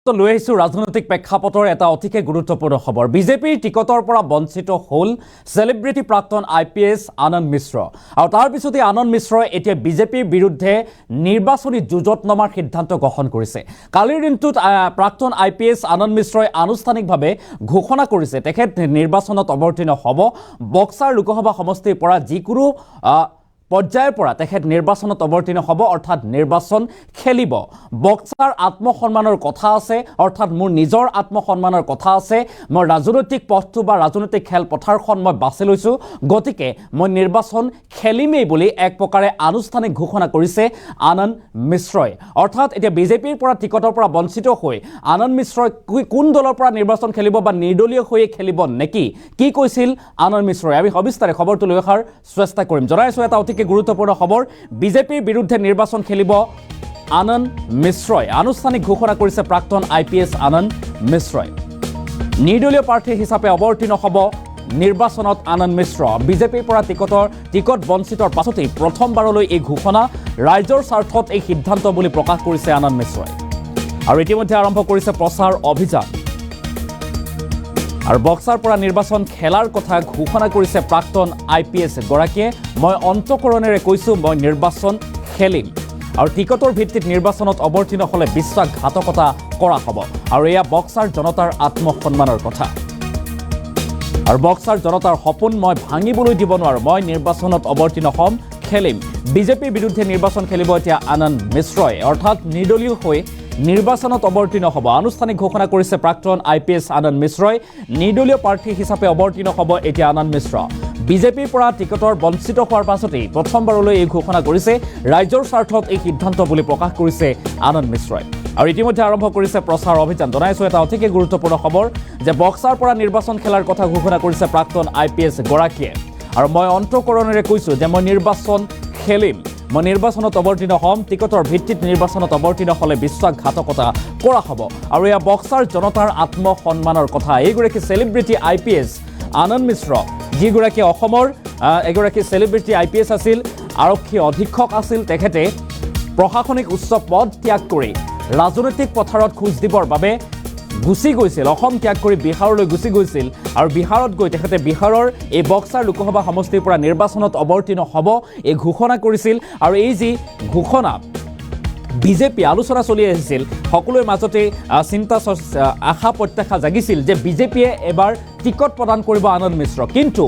তো লৈ আহিছো ৰাজনৈতিক প্ৰেক্ষাপটৰ এটা অতিকে গুৰুত্বপূৰ্ণ খবৰ। বিজেপিৰ টিকটৰ পৰা বঞ্চিত হ'ল সেলিব্ৰিটি প্ৰাক্তন আইপিএছ আনন্দ মিশ্ৰ। আৰু তাৰ পিছতে আনন্দ মিশ্ৰই এতিয়া বিজেপিৰ বিৰুদ্ধে নিৰ্বাচনী যুঁজত নমাৰ সিদ্ধান্ত গ্ৰহণ কৰিছে। কালিৰ দিনটোত প্ৰাক্তন আইপিএছ আনন্দ মিশ্ৰই আনুষ্ঠানিকভাৱে ঘোষণা কৰিছে তেখেত নিৰ্বাচনত অৱতীৰ্ণ হ'ব। বক্সাৰ লোকসভা সমষ্টিৰ পৰা যিকোনো পৰ্যায়ৰ পৰা তেখেত নিৰ্বাচনত অৱতীৰ্ণ হ'ব, অৰ্থাৎ নিৰ্বাচন খেলিব। বক্সাৰ আত্মসন্মানৰ কথা আছে, অৰ্থাৎ মোৰ নিজৰ আত্মসন্মানৰ কথা আছে। মই ৰাজনৈতিক পথটো বা ৰাজনৈতিক খেলপথাৰখন মই বাছি লৈছোঁ, গতিকে মই নিৰ্বাচন খেলিমেই বুলি এক প্ৰকাৰে আনুষ্ঠানিক ঘোষণা কৰিছে আনন্দ মিশ্ৰই। অৰ্থাৎ এতিয়া বিজেপিৰ পৰা টিকটৰ পৰা বঞ্চিত হৈ আনন্দ মিশ্ৰই কোন দলৰ পৰা নিৰ্বাচন খেলিব বা নিৰ্দলীয় হৈয়ে খেলিব নেকি, কি কৈছিল আনন্দ মিশ্ৰই, আমি সবিস্তাৰে খবৰটো লৈ অহাৰ চেষ্টা কৰিম। জনাইছোঁ এটা অতি গুৰুত্বপূৰ্ণ খবৰ, বিজেপিৰ বিৰুদ্ধে নিৰ্বাচন খেলিব আনন্দ মিশ্ৰই। আনুষ্ঠানিক ঘোষণা কৰিছে প্ৰাক্তন আইপিএছ আনন্দ মিশ্ৰই। নিৰ্দলীয় প্ৰাৰ্থী হিচাপে অৱতীৰ্ণ হ'ব নিৰ্বাচনত আনন্দ মিশ্ৰ। বিজেপিৰ পৰা টিকট বঞ্চিতৰ পাছতেই প্ৰথমবাৰলৈ এই ঘোষণা, ৰাইজৰ স্বাৰ্থত এই সিদ্ধান্ত বুলি প্ৰকাশ কৰিছে আনন্দ মিশ্ৰই। আৰু ইতিমধ্যে আৰম্ভ কৰিছে প্ৰচাৰ অভিযান। আৰু বক্সাৰ পৰা নিৰ্বাচন খেলাৰ কথা ঘোষণা কৰিছে প্ৰাক্তন আইপিএছ গৰাকীয়ে। মই অন্তঃকৰণেৰে কৈছোঁ, মই নিৰ্বাচন খেলিম। আৰু টিকটৰ ভিত্তিত নিৰ্বাচনত অৱতীৰ্ণ হ'লে বিশ্বাসঘাতকতা কৰা হ'ব। আৰু এয়া বক্সাৰ জনতাৰ আত্মসন্মানৰ কথা। আৰু বক্সাৰ জনতাৰ সপোন মই ভাঙিবলৈ দিব নোৱাৰোঁ। মই নিৰ্বাচনত অৱতীৰ্ণ হ'ম, খেলিম। বিজেপিৰ বিৰুদ্ধে নিৰ্বাচন খেলিব এতিয়া আনন্দ মিশ্ৰই, অৰ্থাৎ নিৰ্দলীয় হৈ নিৰ্বাচনত অৱতীৰ্ণ হ'ব। আনুষ্ঠানিক ঘোষণা কৰিছে প্ৰাক্তন আইপিএছ আনন্দ মিশ্ৰই। নিৰ্দলীয় প্ৰাৰ্থী হিচাপে অৱতীৰ্ণ হ'ব এতিয়া আনন্দ মিশ্ৰ। বিজেপিৰ পৰা টিকটৰ বঞ্চিত হোৱাৰ পাছতেই প্ৰথমবাৰলৈ এই ঘোষণা কৰিছে, ৰাইজৰ স্বাৰ্থত এই সিদ্ধান্ত বুলি প্ৰকাশ কৰিছে আনন্দ মিশ্ৰই। আৰু ইতিমধ্যে আৰম্ভ কৰিছে প্ৰচাৰ অভিযান। জনাইছোঁ এটা অতিকে গুৰুত্বপূৰ্ণ খবৰ যে বক্সাৰ পৰা নিৰ্বাচন খেলাৰ কথা ঘোষণা কৰিছে প্ৰাক্তন আইপিএছ গৰাকীয়ে। আৰু মই অন্তঃকৰণেৰে কৈছোঁ যে মই নিৰ্বাচন খেলিম, মই নিৰ্বাচনত অৱতীৰ্ণ হ'ম। টিকটৰ ভিত্তিত নিৰ্বাচনত অৱতীৰ্ণ হ'লে বিশ্বাসঘাতকতা কৰা হ'ব। আৰু এয়া বক্সাৰ জনতাৰ আত্মসন্মানৰ কথা। এইগৰাকী চেলিব্ৰিটি আইপিএছ আনন্দ মিশ্ৰ, যিগৰাকী অসমৰ এগৰাকী চেলিব্ৰিটি আইপিএছ আছিল, আৰক্ষী অধীক্ষক আছিল। তেখেতে প্ৰশাসনিক উচ্চ পদ ত্যাগ কৰি ৰাজনৈতিক পথাৰত খোজ দিবৰ বাবে গুচি গৈছিল, অসম ত্যাগ কৰি বিহাৰলৈ গুচি গৈছিল। আৰু বিহাৰত গৈ তেখেতে বিহাৰৰ এই বক্সাৰ লোকসভা সমষ্টিৰ পৰা নিৰ্বাচনত অৱতীৰ্ণ হ'ব এই ঘোষণা কৰিছিল। আৰু এই যি ঘোষণা বিজেপি আলোচনা চলি আহিছিল, সকলোৰে মাজতে চিন্তা আশা প্ৰত্যাশা জাগিছিল যে বিজেপিয়ে এবাৰ টিকট প্ৰদান কৰিব আনন্দ মিশ্ৰ। কিন্তু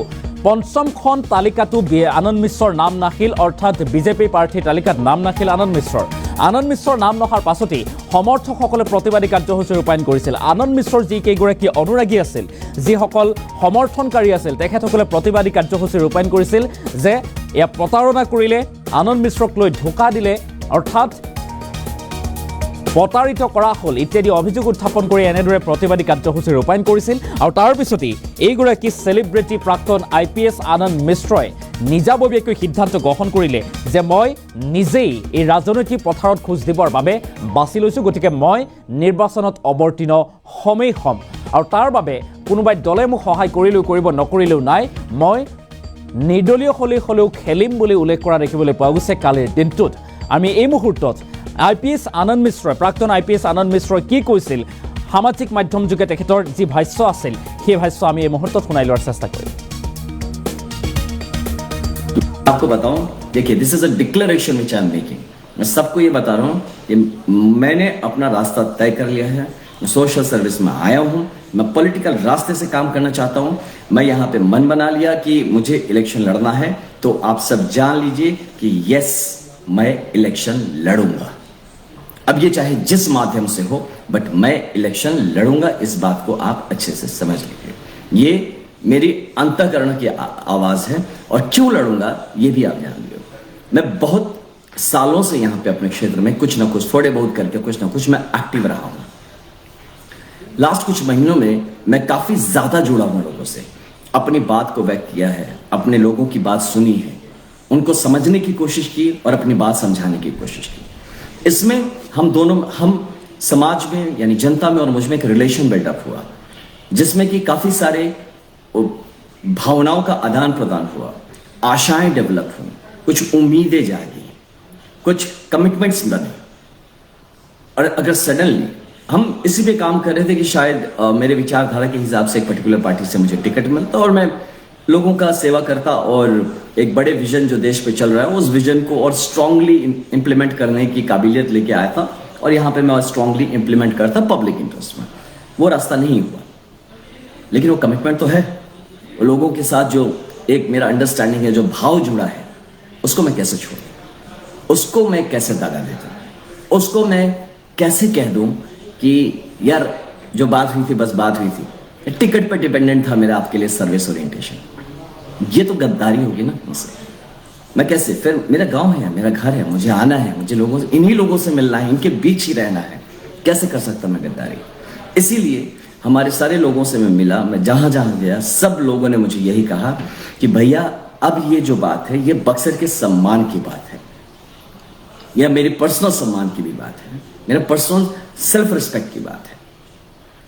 পঞ্চমখন তালিকাতো আনন্দ মিশ্ৰৰ নাম নাছিল, অৰ্থাৎ বিজেপি প্ৰাৰ্থীৰ তালিকাত নাম নাছিল আনন্দ মিশ্ৰৰ। আনন্দ মিশ্ৰৰ নাম নহাৰ পাছতেই সমৰ্থকসকলে প্ৰতিবাদী কাৰ্যসূচী ৰূপায়ণ কৰিছিল। আনন্দ মিশ্ৰৰ যিকেইগৰাকী অনুৰাগী আছিল, যিসকল সমৰ্থনকাৰী আছিল, তেখেতসকলে প্ৰতিবাদী কাৰ্যসূচী ৰূপায়ণ কৰিছিল যে এয়া প্ৰতাৰণা কৰিলে, আনন্দ মিশ্ৰক লৈ ধোকা দিলে, অৰ্থাৎ প্ৰতাৰিত কৰা হ'ল ইত্যাদি অভিযোগ উত্থাপন কৰি এনেদৰে প্ৰতিবাদী কাৰ্যসূচী ৰূপায়ণ কৰিছিল। আৰু তাৰ পিছতেই এইগৰাকী চেলিব্ৰিটি প্ৰাক্তন আইপিএছ আনন্দ মিশ্ৰই নিজাববীয়াকৈ সিদ্ধান্ত গ্ৰহণ কৰিলে যে মই নিজেই এই ৰাজনৈতিক পথাৰত খোজ দিবৰ বাবে বাছি লৈছোঁ, গতিকে মই নিৰ্বাচনত অৱতীৰ্ণ হ'মেই হ'ম। আৰু তাৰ বাবে কোনোবাই দলে মোক সহায় কৰিলেও কৰিব, নকৰিলেও নাই, মই নিৰ্দলীয় হ'লেও খেলিম বুলি উল্লেখ কৰা দেখিবলৈ পোৱা গৈছে কালিৰ দিনটোত। আমি এই মুহূৰ্তত আইপিএছ আনন্দ মিশ্ৰই, প্ৰাক্তন আইপিএছ আনন্দ মিশ্ৰই কি কৈছিল, সামাজিক মাধ্যম যোগে তেখেতৰ যি ভাষ্য আছিল, সেই ভাষ্য আমি এই মুহূৰ্তত শুনাই লোৱাৰ চেষ্টা কৰিম। आपको बताऊं, देखिए, this is a declaration which I am making. मैं सबको ये बता रहा हूं कि मैंने अपना रास्ता तय कर लिया है। मैं सोशल सर्विस में आया हूं, मैं पॉलिटिकल रास्ते से काम करना चाहता हूं। मैं यहां पे मन बना लिया कि मुझे इलेक्शन लड़ना है, तो आप सब जान लीजिए कि यस, मैं इलेक्शन लड़ूंगा। अब ये चाहे जिस माध्यम से हो, बट मैं इलेक्शन लड़ूंगा, इस बात को आप अच्छे से समझ लीजिए। ये मेरी अंतःकरण की आवाज है, और क्यों लड़ूंगा ये भी आप जान लीजिए। मैं बहुत सालों से यहां पे अपने क्षेत्र में कुछ ना कुछ, थोड़े बहुत करके कुछ ना कुछ मैं एक्टिव रहा हूं। लास्ट कुछ महीनों में मैं काफी ज्यादा जुड़ा हूं लोगों से, अपनी बात को व्यक्त किया है, अपने लोगों की बात सुनी है, उनको समझने की कोशिश की और अपनी बात समझाने की कोशिश की। इसमें हम समाज में यानी जनता में और मुझ में एक रिलेशन बिल्डअप हुआ, जिसमें कि काफी सारे भावनाओं का आदान प्रदान हुआ, आशाएं डेवलप हुई, कुछ उम्मीदें जागी, कुछ कमिटमेंट्स बने। और अगर सडनली हम इसी पे काम कर रहे थे कि शायद मेरे विचारधारा के हिसाब से एक पर्टिकुलर पार्टी से मुझे टिकट मिलता और मैं लोगों का सेवा करता और एक बड़े विजन जो देश पे चल रहा है उस विजन को और स्ट्रांगली इम्प्लीमेंट करने की काबिलियत लेके आया था और यहाँ पे मैं स्ट्रांगली इम्प्लीमेंट करता पब्लिक इंटरेस्ट में। वो रास्ता नहीं हुआ, लेकिन वो कमिटमेंट तो है। लोगों के साथ जो एक मेरा अंडरस्टैंडिंग है, जो भाव जुड़ा है, उसको मैं कैसे छोड़ूं, उसको मैं कैसे दागा देता हूं, उसको मैं कैसे कह दूं कि यार जो बात हुई थी बस बात हुई थी, टिकट पर डिपेंडेंट था मेरा आपके लिए सर्विस ओरिएंटेशन। ये तो गद्दारी होगी ना मुझसे। मैं कैसे, फिर मेरा गांव है, मेरा घर है, मुझे आना है, मुझे लोगों से, इन्हीं लोगों से मिलना है, इनके बीच ही रहना है, कैसे कर सकता मैं गद्दारी। इसीलिए हमारे सारे लोगों से मैं मिला, मैं जहां जहां गया सब लोगों ने मुझे यही कहा कि भैया अब ये जो बात है ये बक्सर के सम्मान की बात है, या मेरे पर्सनल सम्मान की भी बात है, मेरा पर्सनल सेल्फ रिस्पेक्ट की बात है।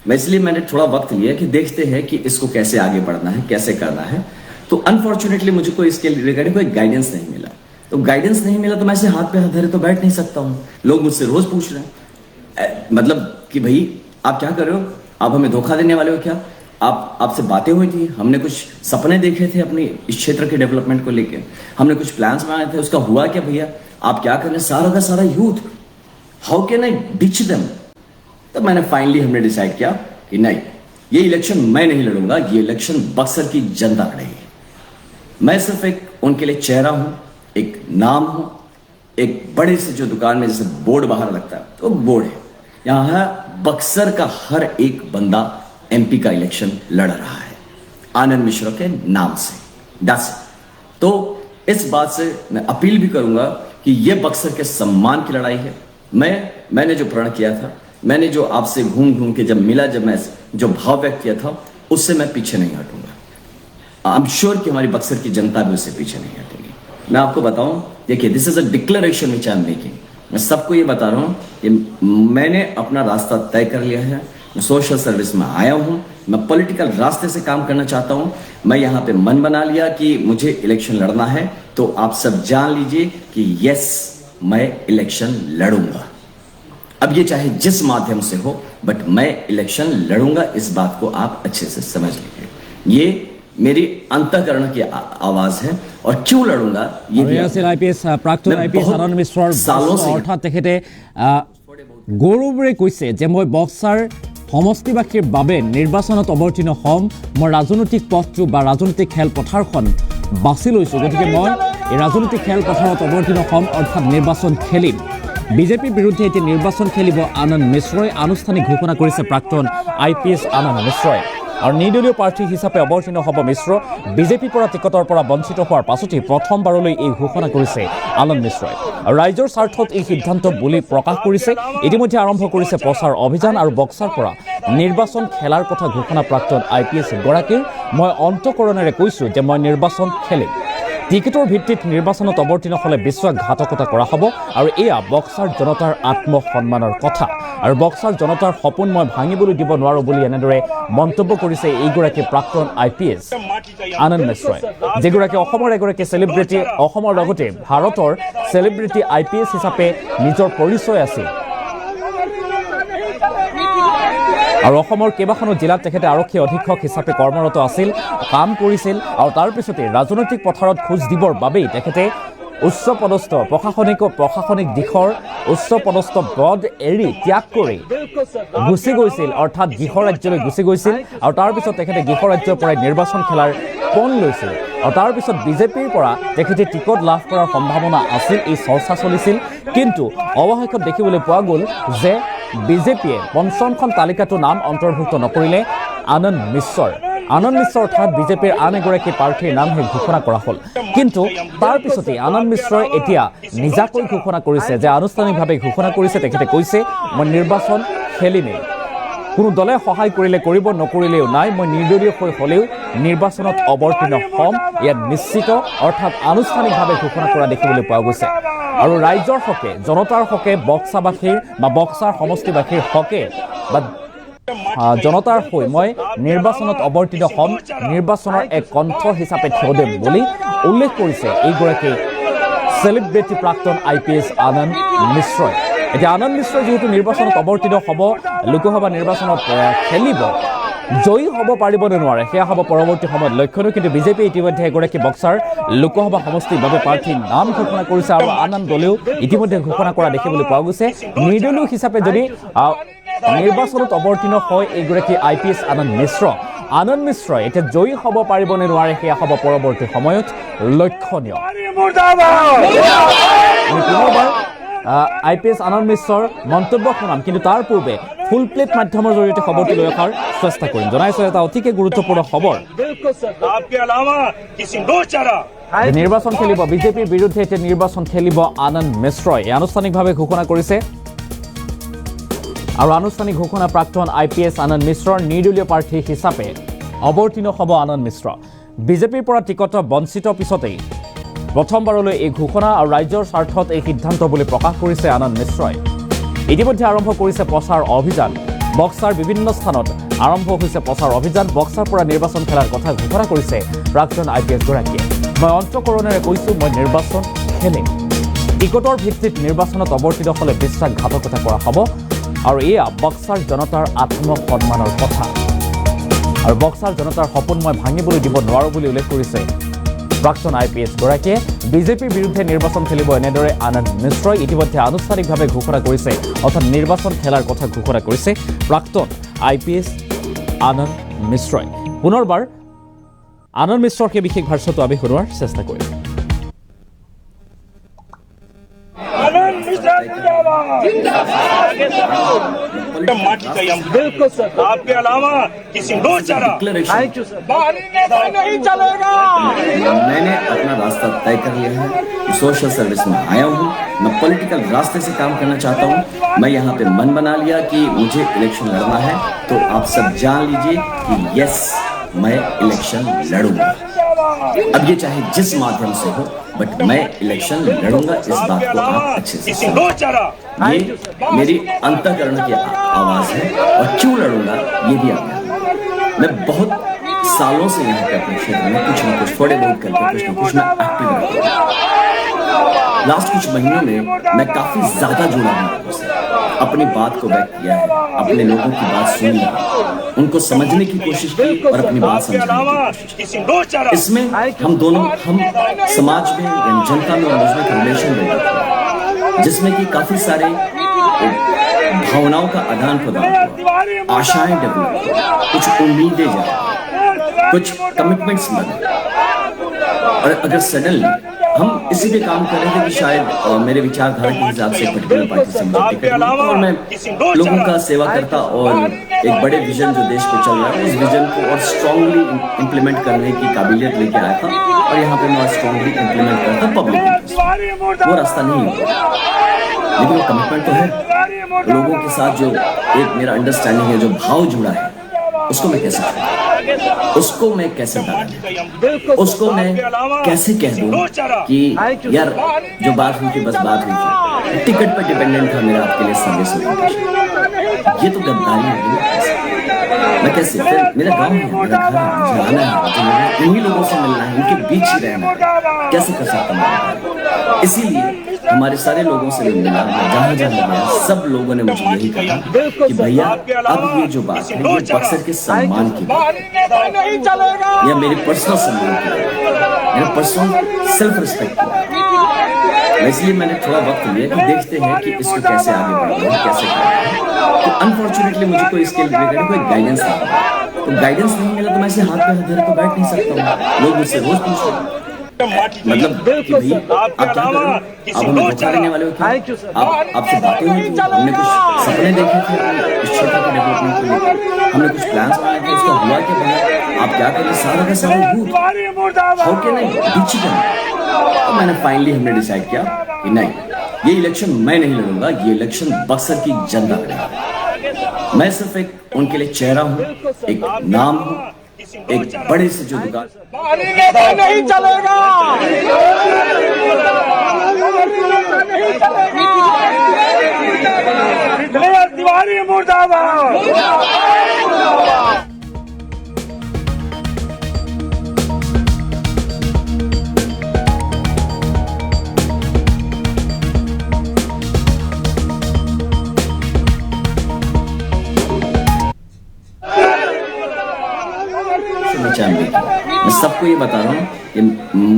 मैं इसलिए मैंने थोड़ा वक्त लिया कि देखते हैं कि इसको कैसे आगे बढ़ना है, कैसे करना है। तो अनफॉर्चुनेटली मुझे कोई इसके रिगार्डिंग कोई गाइडेंस नहीं मिला। तो गाइडेंस नहीं मिला तो मैं ऐसे हाथ पे हाथ धरे तो बैठ नहीं सकता हूँ। लोग मुझसे रोज पूछ रहे हैं मतलब कि भाई आप क्या कर रहे हो, आप हमें धोखा देने वाले हो क्या, आपसे बातें हुई थी, हमने कुछ सपने देखे थे अपने इस क्षेत्र के डेवलपमेंट को लेकर, हमने कुछ प्लान्स बनाए थे, उसका हुआ क्या भैया, आप क्या कर रहे हैं, सारा का सारा youth, how can I ditch them. तो मैंने फाइनली हमने डिसाइड किया कि नहीं, ये इलेक्शन मैं नहीं लड़ूंगा, ये इलेक्शन बक्सर की जनता लड़ेगी। मैं सिर्फ एक उनके लिए चेहरा हूं, एक नाम हूं, एक बड़े से जो दुकान में जैसे बोर्ड बाहर लगता है तो बोर्ड है, यहां बक्सर का हर एक बंदा एमपी का इलेक्शन लड़ रहा है आनंद मिश्रा के नाम से। दस तो इस बात से मैं अपील भी करूंगा कि यह बक्सर के सम्मान की लड़ाई है। मैंने जो प्रण किया था, मैंने जो आपसे घूम घूम के जब मिला, जब मैं जो भाव व्यक्त किया था, उससे मैं पीछे नहीं हटूंगा। आई एम श्योर कि हमारी बक्सर की जनता भी उससे पीछे नहीं हटेगी। मैं आपको बताऊं, देखिए this is a declaration which I am making. मैं सबको ये बता रहा हूं कि मैंने अपना रास्ता तय कर लिया है, मैं सोशल सर्विस में आया हूं, मैं पॉलिटिकल रास्ते से काम करना चाहता हूं। मैं यहाँ पे मन बना लिया कि मुझे इलेक्शन लड़ना है, तो आप सब जान लीजिए कि यस मैं इलेक्शन लड़ूंगा। अब ये चाहे जिस माध्यम से हो, बट मैं इलेक्शन लड़ूंगा, इस बात को आप अच्छे से समझ लीजिए। ये मेरी अंतःकरण की आवाज है। और क्यों लड़ूंगा ये आईपीएस प्राक्तन आईपीएस आनंद मिश्ৰৰ অৰ্থাৎ তেখেতে গৌৰৱেৰে কৈছে যে মই বক্সাৰ সমষ্টিবাসীৰ বাবে নিৰ্বাচনত অৱতীৰ্ণ হ'ম, মই ৰাজনৈতিক পথটো বা ৰাজনৈতিক খেলপথাৰখন বাছি লৈছোঁ, গতিকে মই এই ৰাজনৈতিক খেলপথাৰত অৱতীৰ্ণ হ'ম, অৰ্থাৎ নিৰ্বাচন খেলিম। বিজেপিৰ বিৰুদ্ধে এতিয়া নিৰ্বাচন খেলিব আনন্দ মিশ্ৰই আনুষ্ঠানিক ঘোষণা কৰিছে প্ৰাক্তন আইপিএছ আনন্দ মিশ্ৰই। আৰু নিৰ্দলীয় প্ৰাৰ্থী হিচাপে অৱতীৰ্ণ হ'ব মিশ্ৰ। বিজেপিৰ পৰা টিকটৰ পৰা বঞ্চিত হোৱাৰ পাছতেই প্ৰথমবাৰলৈ এই ঘোষণা কৰিছে আনন্দ মিশ্ৰই। আৰু ৰাইজৰ স্বাৰ্থত এই সিদ্ধান্ত বুলি প্ৰকাশ কৰিছে। ইতিমধ্যে আৰম্ভ কৰিছে প্ৰচাৰ অভিযান আৰু বক্সাৰ পৰা নিৰ্বাচন খেলাৰ কথা ঘোষণা প্ৰাক্তন আইপিএছ গৰাকীৰ। মই অন্তঃকৰণেৰে কৈছোঁ যে মই নিৰ্বাচন খেলিম। টিকেটৰ ভিত্তিত নিৰ্বাচনত অৱতীৰ্ণ হ'লে বিশ্বাসঘাতকতা কৰা হ'ব, আৰু এয়া বক্সাৰ জনতাৰ আত্মসন্মানৰ কথা। আৰু বক্সাৰ জনতাৰ সপোন মই ভাঙিবলৈ দিব নোৱাৰোঁ বুলি এনেদৰে মন্তব্য কৰিছে এইগৰাকী প্ৰাক্তন আইপিএছ আনন্দ মিশ্ৰই, যিগৰাকী অসমৰ এগৰাকী চেলিব্ৰিটি, অসমৰ লগতে ভাৰতৰ চেলিব্ৰিটি আইপিএছ হিচাপে নিজৰ পৰিচয় আছিল। আৰু অসমৰ কেইবাখনো জিলাত তেখেতে আৰক্ষী অধীক্ষক হিচাপে কৰ্মৰত আছিল, কাম কৰিছিল। আৰু তাৰ পিছতে ৰাজনৈতিক পথাৰত খোজ দিবৰ বাবেই তেখেতে উচ্চপদস্থ প্ৰশাসনিক দিশৰ উচ্চপদস্থ পদ এৰি ত্যাগ কৰি গুচি গৈছিল, অৰ্থাৎ গৃহ ৰাজ্যলৈ গুচি গৈছিল। আৰু তাৰপিছত তেখেতে গৃহ ৰাজ্যৰ পৰাই নিৰ্বাচন খেলাৰ পণ লৈছিল। আৰু তাৰপিছত বিজেপিৰ পৰা তেখেতে টিকট লাভ কৰাৰ সম্ভাৱনা আছিল, এই চৰ্চা চলিছিল। কিন্তু অৱশেষত দেখিবলৈ পোৱা গ'ল যে বিজেপিয়ে পঞ্চমখন তালিকাটো নাম অন্তৰ্ভুক্ত নকৰিলে আনন্দ মিশ্ৰৰ। আনন্দ মিশ্ৰ অৰ্থাৎ বিজেপিৰ আন এগৰাকী প্ৰাৰ্থীৰ নামহে ঘোষণা কৰা হ'ল। কিন্তু তাৰ পিছতেই আনন্দ মিশ্ৰই এতিয়া নিজাকৈ ঘোষণা কৰিছে, যে আনুষ্ঠানিকভাৱে ঘোষণা কৰিছে, তেখেতে কৈছে মই নিৰ্বাচন খেলিমেই। কোনো দলে সহায় কৰিলে কৰিব, নকৰিলেও নাই, মই নিৰ্দলীয় হৈ হ'লেও নিৰ্বাচনত অৱতীৰ্ণ হ'ম, ইয়াত নিশ্চিত। অৰ্থাৎ আনুষ্ঠানিকভাৱে ঘোষণা কৰা দেখিবলৈ পোৱা গৈছে। আৰু ৰাইজৰ হকে, জনতাৰ হকে, বক্সাবাসীৰ বা বক্সাৰ সমষ্টিবাসীৰ হকে বা জনতাৰ হৈ মই নিৰ্বাচনত অৱতীৰ্ণ হ'ম, নিৰ্বাচনৰ এক কণ্ঠ হিচাপে থিয় দিম বুলি উল্লেখ কৰিছে এইগৰাকী চেলিব্ৰিটি প্ৰাক্তন আইপিএছ আনন্দ মিশ্ৰই। এতিয়া আনন্দ মিশ্ৰ যেহেতু নিৰ্বাচনত অৱতীৰ্ণ হ'ব, লোকসভা নিৰ্বাচনত খেলিব, জয়ী হ'ব পাৰিবনে নোৱাৰে সেয়া হ'ব পৰৱৰ্তী সময়ত লক্ষণীয়। কিন্তু বিজেপি ইতিমধ্যে এগৰাকী বক্সাৰ লোকসভা সমষ্টিৰ বাবে প্ৰাৰ্থীৰ নাম ঘোষণা কৰিছে আৰু আন আন দলেও ইতিমধ্যে ঘোষণা কৰা দেখিবলৈ পোৱা গৈছে। নিৰ্দলীয় হিচাপে যদি নিৰ্বাচনত অৱতীৰ্ণ হয় এইগৰাকী IPS আনন্দ মিশ্ৰ এতিয়া জয়ী হ'ব পাৰিবনে নোৱাৰে সেয়া হ'ব পৰৱৰ্তী সময়ত লক্ষণীয়। পুনৰবাৰ IPS আনন্দ মিশ্ৰৰ মন্তব্য শুনাম, কিন্তু তাৰ পূৰ্বে ফুল প্লেট মাধ্যমৰ জৰিয়তে খবৰটো লৈ অহাৰ চেষ্টা কৰিম। জনাইছো এটা অতিকে গুৰুত্বপূৰ্ণ খবৰ। নিৰ্বাচন খেলিব বিজেপিৰ বিৰুদ্ধে, এতিয়া নিৰ্বাচন খেলিব আনন্দ মিশ্ৰই আনুষ্ঠানিকভাৱে ঘোষণা কৰিছে। আৰু আনুষ্ঠানিক ঘোষণা প্ৰাক্তন IPS আনন্দ মিশ্ৰৰ নিৰ্দলীয় প্ৰাৰ্থী হিচাপে অৱতীৰ্ণ হ'ব আনন্দ মিশ্ৰ। বিজেপিৰ পৰা টিকট বঞ্চিত পিছতেই প্ৰথমবাৰলৈ এই ঘোষণা আৰু ৰাজ্যৰ স্বাৰ্থত এই সিদ্ধান্ত বুলি প্ৰকাশ কৰিছে আনন্দ মিশ্ৰই। ইতিমধ্যে আৰম্ভ কৰিছে প্ৰচাৰ অভিযান। বক্সাৰ বিভিন্ন স্থানত আৰম্ভ হৈছে প্ৰচাৰ অভিযান। বক্সাৰ পৰা নিৰ্বাচন খেলাৰ কথা ঘোষণা কৰিছে প্ৰাক্তন IPS গৰাকীয়ে। মই অন্তঃকৰণেৰে কৈছোঁ, মই নিৰ্বাচন খেলিম। টিকটৰ ভিত্তিত নিৰ্বাচনত অৱতীৰ্ণ হ'লে বিশ্বাসঘাতকতা কৰা হ'ব আৰু এয়া বক্সাৰ জনতাৰ আত্মসন্মানৰ কথা। আৰু বক্সাৰ জনতাৰ সপোন মই ভাঙিবলৈ দিব নোৱাৰোঁ বুলি উল্লেখ কৰিছে প্ৰাক্তন IPS গৰাকীয়ে। বিজেপিৰ বিৰুদ্ধে নিৰ্বাচন খেলিব এনেদৰে আনন্দ মিশ্ৰই ইতিমধ্যে আনুষ্ঠানিকভাৱে ঘোষণা কৰিছে, অৰ্থাৎ নিৰ্বাচন খেলাৰ কথা ঘোষণা কৰিছে প্ৰাক্তন IPS আনন্দ মিশ্ৰই। পুনৰবাৰ আনন্দ মিশ্ৰৰ সেই বিশেষ ভাষ্যটো আমি শুনোৱাৰ চেষ্টা কৰিম। बिल्कुल सर, आपके अलावा किसी को चारा नहीं चलेगा। मैंने अपना रास्ता तय कर लिया है, सोशल सर्विस में आया हूँ, मैं पॉलिटिकल रास्ते से काम करना चाहता हूँ। मैं यहाँ पे मन बना लिया कि मुझे इलेक्शन लड़ना है, तो आप सब जान लीजिए कि यस, मैं इलेक्शन लड़ूंगा। अब ये चाहे जिस माध्यम से हो, बट मैं इलेक्शन लड़ूंगा, इस बात को आप अच्छे से समझें। ये मेरी अंतःकरण की आवाज है और क्यों लड़ूंगा ये भी आता है। मैं बहुत सालों से यहाँ पे अपने क्षेत्र में कुछ न कुछ थोड़े बहुत करके कुछ न कुछ मैं एक्टिव रहता हूँ। लास्ट कुछ महीनों में मैं काफी ज्यादा जुड़ा हूँ लोगों से, अपनी बात को व्यक्त किया है, अपने लोगों की बात सुनी है, उनको समझने की कोशिश की और अपनी बात समझने की कोशिश की। इसमें हम समाज में यानी जनता में और मुझमें रिलेशन डेवलप हुआ, जिसमें कि काफी सारे भावनाओं का आदान प्रदान हुआ, आशाएं डेवलप हुई, कुछ उम्मीदें जाए, कुछ कमिटमेंट्स बने। और अगर सडनली हम इसी पे काम कर रहे थे कि शायद मेरे विचारधारा के हिसाब से पर्टिकुलर पार्टी से समझौते कर और मैं लोगों का सेवा करता और एक बड़े विजन जो देश पे चल रहा है उस विजन को और स्ट्रांगली इम्प्लीमेंट करने की काबिलियत लेके आया था। और यहाँ पे मैं स्ट्रांगली इम्प्लीमेंट करता पब्लिक इंटरेस्ट। वो रास्ता नहीं है, लेकिन वो कमिटमेंट तो है। लोगों के साथ जो एक मेरा अंडरस्टैंडिंग है, जो भाव जुड़ा है, उसको मैं कैसे उसको मैं कैसे उसको मैं कैसे कह दूं कि यार जो बात हुई थी बस बात हुई थी, टिकट पर डिपेंडेंट था मेरा आपके लिए सर्विस ओरिएंटेशन। ये तो गद्दारी है। मैं कैसे, फिर मेरा गांव है, मेरा घर है, मुझे आना है, मुझे इन्हीं लोगों से मिलना है, इनके बीच ही रहना है, कैसे कर सकता हूँ। इसीलिए हमारे सारे लोगों से मिला, जहाँ जहाँ गया सब लोगों ने मुझे यही कहा कि भैया अब ये जो बात है ये बक्सर के सम्मान की बात है, या मेरे पर्सनल सम्मान की बात है, मेरे पर्सनल सेल्फ रिस्पेक्ट की बात है। इसलिए मैंने थोड़ा वक्त लिया कि देखते हैं कि इसको कैसे आगे बढ़ना है, कैसे करना है। तो अनफॉर्चुनेटली मुझे कोई इसके रिलेटेड कोई गाइडेंस नहीं मिला। तो गाइडेंस नहीं मिला तो मैं ऐसे हाथ पे हाथ धरे तो बैठ नहीं सकता हूँ। लोग मुझसे रोज पूछते हैं मतलब कि भाई आप क्या कर रहे हो, आप हमें धोखा देने वाले हो क्या? आपसे बातें हुई थी, हमने कुछ सपने देखे थे इस क्षेत्र के डेवलपमेंट को लेकर, हमने कुछ प्लान्स बनाए थे, उसका हुआ क्या बना? आप क्या कर रहे, सारा का सारा भूत हो के नहीं पीछे करना। तो मैंने फाइनली हमने डिसाइड किया कि नहीं, ये इलेक्शन मैं नहीं लड़ूंगा, ये इलेक्शन बक्सर की जनता लड़ेगी। मैं सिर्फ एक उनके लिए चेहरा हूँ, एक नाम हूँ, एक बड़े से जो दुकान नहीं चलेगा। तिवारी मुर्दाबाद। which I am making. मैं सबको ये बता रहा हूँ कि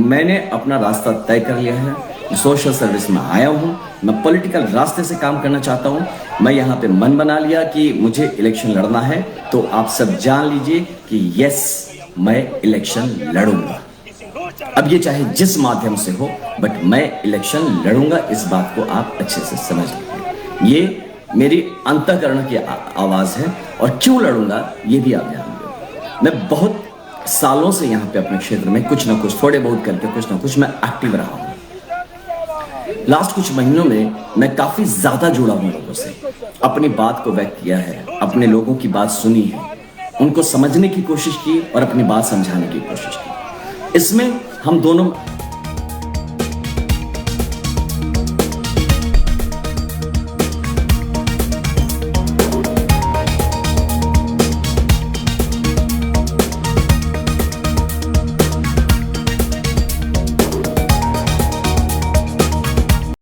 मैंने अपना रास्ता तय कर लिया है। मैं सोशल सर्विस में आया हूँ, मैं पॉलिटिकल रास्ते से काम करना चाहता हूँ। मैं यहाँ पे मन बना लिया कि मुझे इलेक्शन लड़ना है, तो आप सब जान लीजिए कि यस, मैं इलेक्शन लड़ूंगा। अब ये चाहे जिस माध्यम से हो, बट मैं इलेक्शन लड़ूंगा, इस बात को आप अच्छे से समझ लीजिए। ये मेरी अंतःकरण की आवाज है, और क्यों लड़ूंगा ये भी आप जान लीजिए। मैं बहुत सालों से यहाँ पे अपने क्षेत्र में कुछ ना कुछ, थोड़े बहुत करके कुछ ना कुछ मैं एक्टिव रहा हूँ। लास्ट कुछ महीनों में मैं काफी ज्यादा जुड़ा हूं लोगों से, अपनी बात को व्यक्त किया है, अपने लोगों की बात सुनी है, उनको समझने की कोशिश की और अपनी बात समझाने की कोशिश की। इसमें हम दोनों